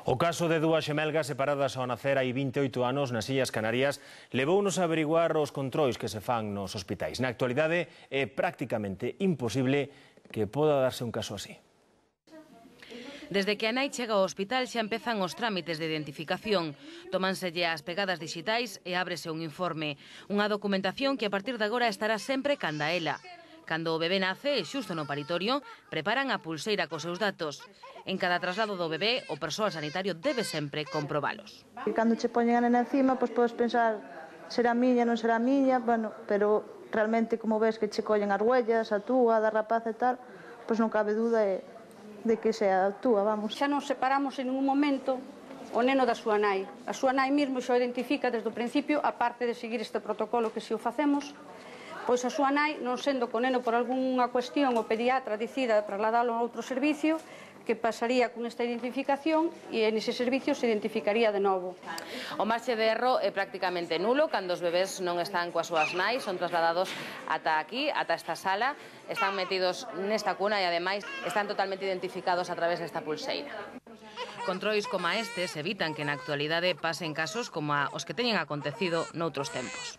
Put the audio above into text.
O caso de dúas xemelgas separadas ao nacer hai 28 anos nas Illas Canarias levounos a averiguar os controis que se fan nos hospitais. Na actualidade é prácticamente imposible que poda darse un caso así. Desde que a nai chega ao hospital xa empezan os trámites de identificación. Tómanselle as pegadas digitais e ábrese un informe. Unha documentación que a partir de agora estará sempre canda ela. Cando o bebé nace, xusto no paritorio, preparan a pulseira cos seus datos. En cada traslado do bebé, o persoal sanitario debe sempre comprobalos. Cando che poñen a nena encima, podes pensar, será miña, non será miña, bueno, pero realmente como ves que che collen as huellas, a túa, da rapaza e tal, pois non cabe dúda de que sea a túa, vamos. Xa non separamos en ningún momento o neno da súa nai. A súa nai mesmo xa o identifica desde o principio, a parte de seguir este protocolo que si o facemos, pois a súa nai, non sendo co neno por algunha cuestión o pediatra decida trasladalo a outro servicio, que pasaría con esta identificación e nese servicio se identificaría de novo. O marxe de erro é prácticamente nulo cando os bebés non están coas súas nais, son trasladados ata aquí, ata esta sala, están metidos nesta cuna e ademais están totalmente identificados a través desta pulseira. Controis como estes evitan que na actualidade pasen casos como os que teñen acontecido noutros tempos.